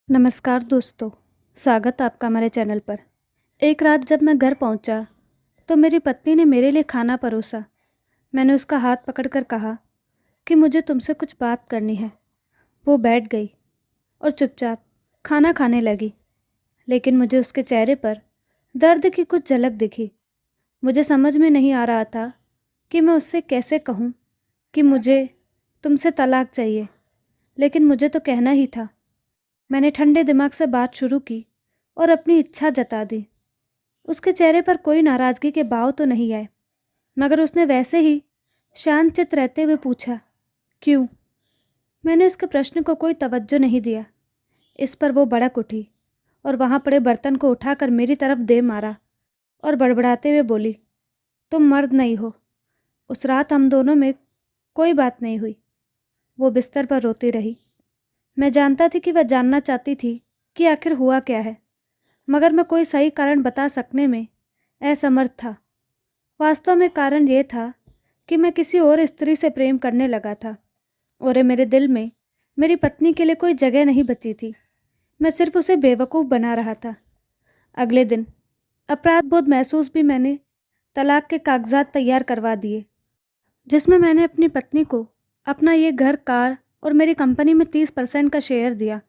नमस्कार दोस्तों, स्वागत है आपका हमारे चैनल पर। एक रात जब मैं घर पहुंचा, तो मेरी पत्नी ने मेरे लिए खाना परोसा। मैंने उसका हाथ पकड़कर कहा कि मुझे तुमसे कुछ बात करनी है। वो बैठ गई और चुपचाप खाना खाने लगी, लेकिन मुझे उसके चेहरे पर दर्द की कुछ झलक दिखी। मुझे समझ में नहीं आ रहा था कि मैं उससे कैसे कहूँ कि मुझे तुमसे तलाक चाहिए, लेकिन मुझे तो कहना ही था। मैंने ठंडे दिमाग से बात शुरू की और अपनी इच्छा जता दी। उसके चेहरे पर कोई नाराज़गी के भाव तो नहीं आए, मगर उसने वैसे ही शांत चित्त रहते हुए पूछा, क्यों? मैंने उसके प्रश्न को कोई तवज्जो नहीं दिया। इस पर वो भड़क उठी और वहाँ पड़े बर्तन को उठाकर मेरी तरफ दे मारा और बड़बड़ाते हुए बोली, तुम मर्द नहीं हो। उस रात हम दोनों में कोई बात नहीं हुई। वो बिस्तर पर रोती रही। मैं जानता थी कि वह जानना चाहती थी कि आखिर हुआ क्या है, मगर मैं कोई सही कारण बता सकने में असमर्थ था। वास्तव में कारण ये था कि मैं किसी और स्त्री से प्रेम करने लगा था और मेरे दिल में मेरी पत्नी के लिए कोई जगह नहीं बची थी। मैं सिर्फ उसे बेवकूफ़ बना रहा था। अगले दिन अपराध बोध महसूस भी मैंने तलाक के कागजात तैयार करवा दिए, जिसमें मैंने अपनी पत्नी को अपना ये घर, कार और मेरी कंपनी में 30% का शेयर दिया।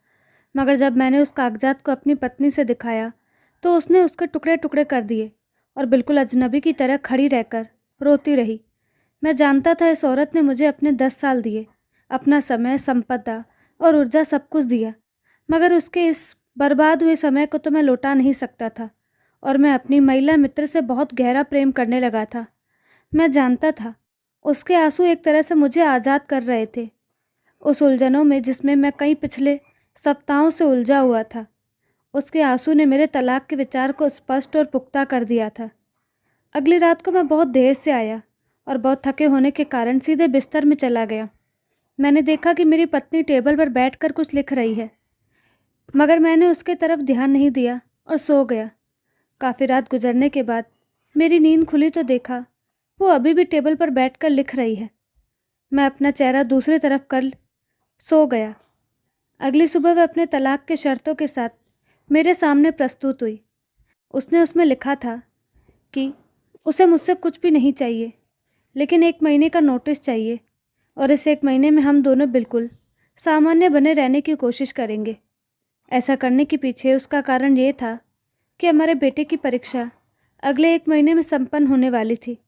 मगर जब मैंने उस कागजात को अपनी पत्नी से दिखाया, तो उसने उसके टुकड़े टुकड़े कर दिए और बिल्कुल अजनबी की तरह खड़ी रहकर रोती रही। मैं जानता था इस औरत ने मुझे अपने 10 साल दिए, अपना समय, संपदा और ऊर्जा सब कुछ दिया, मगर उसके इस बर्बाद हुए समय को तो मैं लौटा नहीं सकता था। और मैं अपनी महिला मित्र से बहुत गहरा प्रेम करने लगा था। मैं जानता था उसके आंसू एक तरह से मुझे आज़ाद कर रहे थे उस उलझनों में जिसमें मैं कई पिछले सप्ताहों से उलझा हुआ था। उसके आंसू ने मेरे तलाक के विचार को स्पष्ट और पुख्ता कर दिया था। अगली रात को मैं बहुत देर से आया और बहुत थके होने के कारण सीधे बिस्तर में चला गया। मैंने देखा कि मेरी पत्नी टेबल पर बैठकर कुछ लिख रही है, मगर मैंने उसके तरफ ध्यान नहीं दिया और सो गया। काफ़ी रात गुजरने के बाद मेरी नींद खुली तो देखा वो अभी भी टेबल पर बैठकर लिख रही है। मैं अपना चेहरा दूसरी तरफ कर सो गया। अगली सुबह वह अपने तलाक के शर्तों के साथ मेरे सामने प्रस्तुत हुई। उसने उसमें लिखा था कि उसे मुझसे कुछ भी नहीं चाहिए, लेकिन 1 महीने का नोटिस चाहिए और इस 1 महीने में हम दोनों बिल्कुल सामान्य बने रहने की कोशिश करेंगे। ऐसा करने के पीछे उसका कारण ये था कि हमारे बेटे की परीक्षा अगले 1 महीने में संपन्न होने वाली थी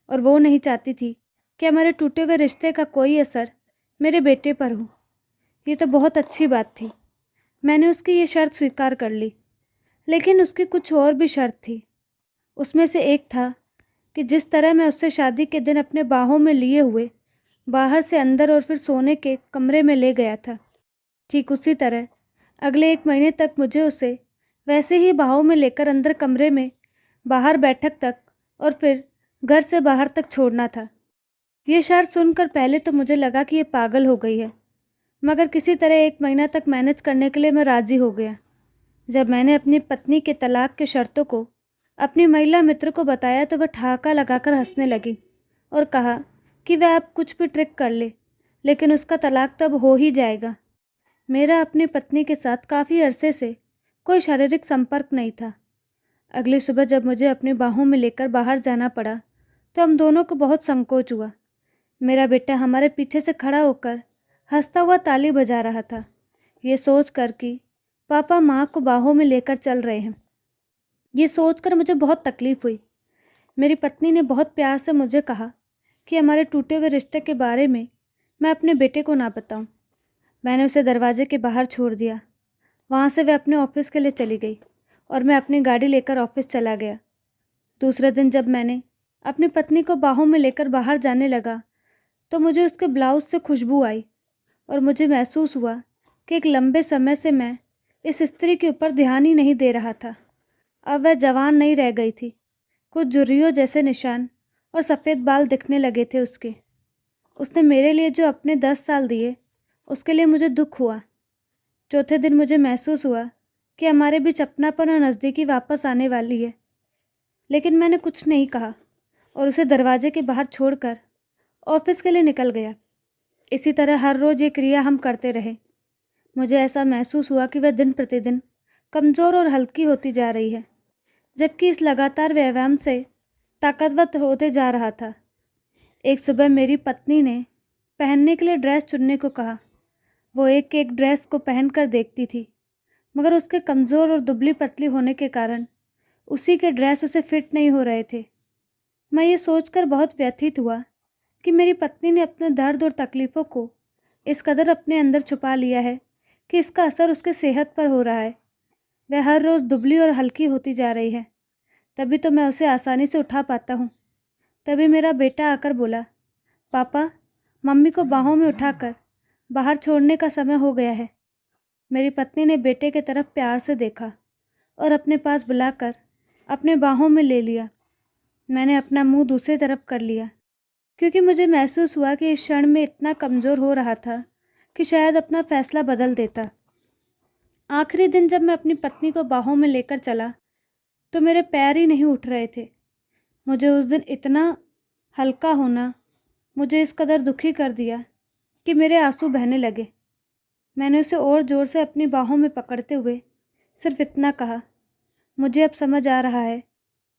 और वो नहीं चाहती थी कि हमारे टूटे हुए रिश्ते का कोई असर मेरे बेटे पर हो। ये तो बहुत अच्छी बात थी। मैंने उसकी ये शर्त स्वीकार कर ली, लेकिन उसकी कुछ और भी शर्त थी। उसमें से एक था कि जिस तरह मैं उससे शादी के दिन अपने बाहों में लिए हुए बाहर से अंदर और फिर सोने के कमरे में ले गया था, ठीक उसी तरह अगले 1 महीने तक मुझे उसे वैसे ही बाहों में लेकर अंदर कमरे में, बाहर बैठक तक और फिर घर से बाहर तक छोड़ना था। ये शर्त सुनकर पहले तो मुझे लगा कि ये पागल हो गई है, मगर किसी तरह 1 महीना तक मैनेज करने के लिए मैं राज़ी हो गया। जब मैंने अपनी पत्नी के तलाक के शर्तों को अपनी महिला मित्र को बताया तो वह ठहाका लगाकर हंसने लगी और कहा कि वह अब कुछ भी ट्रिक कर ले, लेकिन उसका तलाक तब हो ही जाएगा। मेरा अपनी पत्नी के साथ काफ़ी अरसे से कोई शारीरिक संपर्क नहीं था। अगली सुबह जब मुझे अपनी बाहों में लेकर बाहर जाना पड़ा, तो हम दोनों को बहुत संकोच हुआ। मेरा बेटा हमारे पीछे से खड़ा होकर हंसता हुआ ताली बजा रहा था, ये सोच कर कि पापा माँ को बाहों में लेकर चल रहे हैं। ये सोचकर मुझे बहुत तकलीफ़ हुई। मेरी पत्नी ने बहुत प्यार से मुझे कहा कि हमारे टूटे हुए रिश्ते के बारे में मैं अपने बेटे को ना बताऊं। मैंने उसे दरवाजे के बाहर छोड़ दिया। वहाँ से वह अपने ऑफिस के लिए चली गई और मैं अपनी गाड़ी लेकर ऑफिस चला गया। दूसरे दिन जब मैंने अपनी पत्नी को बाहों में लेकर बाहर जाने लगा, तो मुझे उसके ब्लाउज से खुशबू आई और मुझे महसूस हुआ कि एक लंबे समय से मैं इस स्त्री के ऊपर ध्यान ही नहीं दे रहा था। अब वह जवान नहीं रह गई थी। कुछ झुर्रियों जैसे निशान और सफ़ेद बाल दिखने लगे थे उसके। उसने मेरे लिए जो अपने 10 साल दिए, उसके लिए मुझे दुख हुआ। चौथे दिन मुझे महसूस हुआ कि हमारे बीच अपनापन और नज़दीकी वापस आने वाली है, लेकिन मैंने कुछ नहीं कहा और उसे दरवाजे के बाहर छोड़कर ऑफिस के लिए निकल गया। इसी तरह हर रोज़ ये क्रिया हम करते रहे। मुझे ऐसा महसूस हुआ कि वह दिन प्रतिदिन कमज़ोर और हल्की होती जा रही है, जबकि इस लगातार व्यायाम से ताकतवर होते जा रहा था। एक सुबह मेरी पत्नी ने पहनने के लिए ड्रेस चुनने को कहा। वो एक एक ड्रेस को पहनकर देखती थी, मगर उसके कमज़ोर और दुबली पतली होने के कारण उसी के ड्रेस उसे फिट नहीं हो रहे थे। मैं ये सोचकर बहुत व्यथित हुआ कि मेरी पत्नी ने अपने दर्द और तकलीफ़ों को इस कदर अपने अंदर छुपा लिया है कि इसका असर उसके सेहत पर हो रहा है। वह हर रोज़ दुबली और हल्की होती जा रही है, तभी तो मैं उसे आसानी से उठा पाता हूँ। तभी मेरा बेटा आकर बोला, पापा, मम्मी को बाहों में उठाकर बाहर छोड़ने का समय हो गया है। मेरी पत्नी ने बेटे की तरफ प्यार से देखा और अपने पास बुलाकर अपने बाहों में ले लिया। मैंने अपना मुंह दूसरी तरफ कर लिया, क्योंकि मुझे महसूस हुआ कि इस क्षण में इतना कमज़ोर हो रहा था कि शायद अपना फ़ैसला बदल देता। आखिरी दिन जब मैं अपनी पत्नी को बाहों में लेकर चला तो मेरे पैर ही नहीं उठ रहे थे। मुझे उस दिन इतना हल्का होना मुझे इस कदर दुखी कर दिया कि मेरे आंसू बहने लगे। मैंने उसे और ज़ोर से अपनी बाहों में पकड़ते हुए सिर्फ इतना कहा, मुझे अब समझ आ रहा है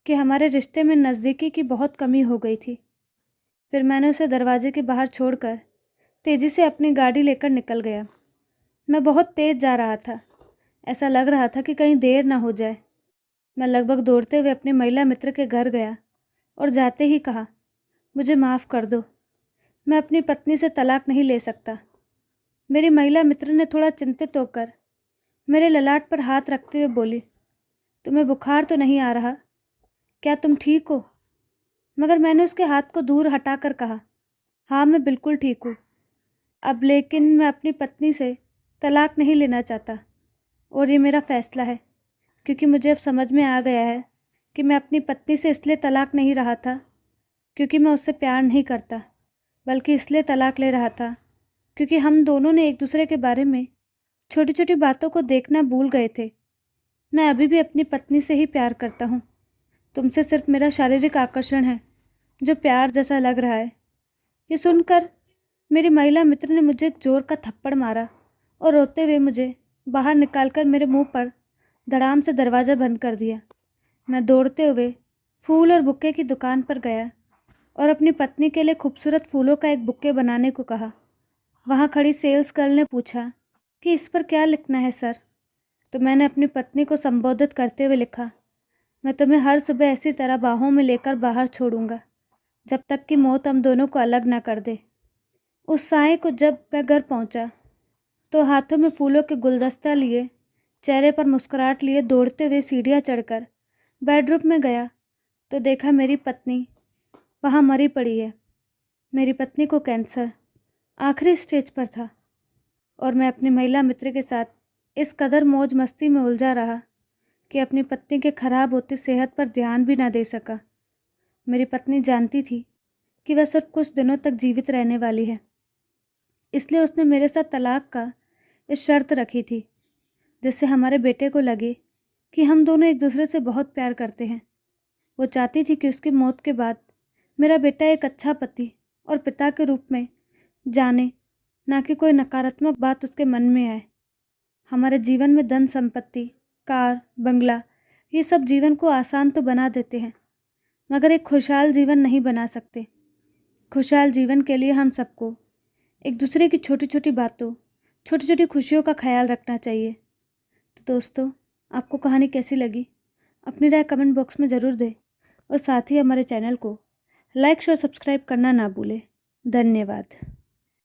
कि हमारे रिश्ते में नज़दीकी की बहुत कमी हो गई थी। फिर मैंने उसे दरवाजे के बाहर छोड़कर तेज़ी से अपनी गाड़ी लेकर निकल गया। मैं बहुत तेज़ जा रहा था, ऐसा लग रहा था कि कहीं देर ना हो जाए। मैं लगभग दौड़ते हुए अपने महिला मित्र के घर गया और जाते ही कहा, मुझे माफ़ कर दो, मैं अपनी पत्नी से तलाक नहीं ले सकता। मेरी महिला मित्र ने थोड़ा चिंतित होकर मेरे ललाट पर हाथ रखते हुए बोली, तुम्हें बुखार तो नहीं आ रहा? क्या तुम ठीक हो? मगर मैंने उसके हाथ को दूर हटाकर कहा, हाँ, मैं बिल्कुल ठीक हूँ। अब लेकिन मैं अपनी पत्नी से तलाक नहीं लेना चाहता और ये मेरा फ़ैसला है, क्योंकि मुझे अब समझ में आ गया है कि मैं अपनी पत्नी से इसलिए तलाक नहीं रहा था क्योंकि मैं उससे प्यार नहीं करता, बल्कि इसलिए तलाक ले रहा था क्योंकि हम दोनों ने एक दूसरे के बारे में छोटी छोटी बातों को देखना भूल गए थे। मैं अभी भी अपनी पत्नी से ही प्यार करता हूँ। तुमसे सिर्फ मेरा शारीरिक आकर्षण है जो प्यार जैसा लग रहा है। ये सुनकर मेरी महिला मित्र ने मुझे एक जोर का थप्पड़ मारा और रोते हुए मुझे बाहर निकालकर मेरे मुंह पर धड़ाम से दरवाज़ा बंद कर दिया। मैं दौड़ते हुए फूल और बुक्के की दुकान पर गया और अपनी पत्नी के लिए खूबसूरत फूलों का एक बुक्के बनाने को कहा। वहाँ खड़ी सेल्स गर्ल ने पूछा कि इस पर क्या लिखना है सर? तो मैंने अपनी पत्नी को संबोधित करते हुए लिखा, मैं तुम्हें हर सुबह ऐसी तरह बाहों में लेकर बाहर छोड़ूंगा जब तक कि मौत हम दोनों को अलग ना कर दे। उस साय को जब मैं घर पहुंचा तो हाथों में फूलों के गुलदस्ता लिए, चेहरे पर मुस्कुराहट लिए दौड़ते हुए सीढ़ियाँ चढ़कर बेडरूम में गया तो देखा मेरी पत्नी वहाँ मरी पड़ी है। मेरी पत्नी को कैंसर आखिरी स्टेज पर था और मैं अपनी महिला मित्र के साथ इस कदर मौज मस्ती में उलझा रहा कि अपनी पत्नी के खराब होती सेहत पर ध्यान भी ना दे सका। मेरी पत्नी जानती थी कि वह सिर्फ कुछ दिनों तक जीवित रहने वाली है, इसलिए उसने मेरे साथ तलाक का इस शर्त रखी थी, जिससे हमारे बेटे को लगे कि हम दोनों एक दूसरे से बहुत प्यार करते हैं। वो चाहती थी कि उसकी मौत के बाद मेरा बेटा एक अच्छा पति और पिता के रूप में जाने, ना कि कोई नकारात्मक बात उसके मन में आए। हमारे जीवन में धन संपत्ति, कार, बंगला, ये सब जीवन को आसान तो बना देते हैं, मगर एक खुशहाल जीवन नहीं बना सकते। खुशहाल जीवन के लिए हम सबको एक दूसरे की छोटी छोटी बातों, छोटी छोटी खुशियों का ख्याल रखना चाहिए। तो दोस्तों, आपको कहानी कैसी लगी? अपनी राय कमेंट बॉक्स में ज़रूर दें और साथ ही हमारे चैनल को लाइक, शेयर, सब्सक्राइब करना ना भूलें। धन्यवाद।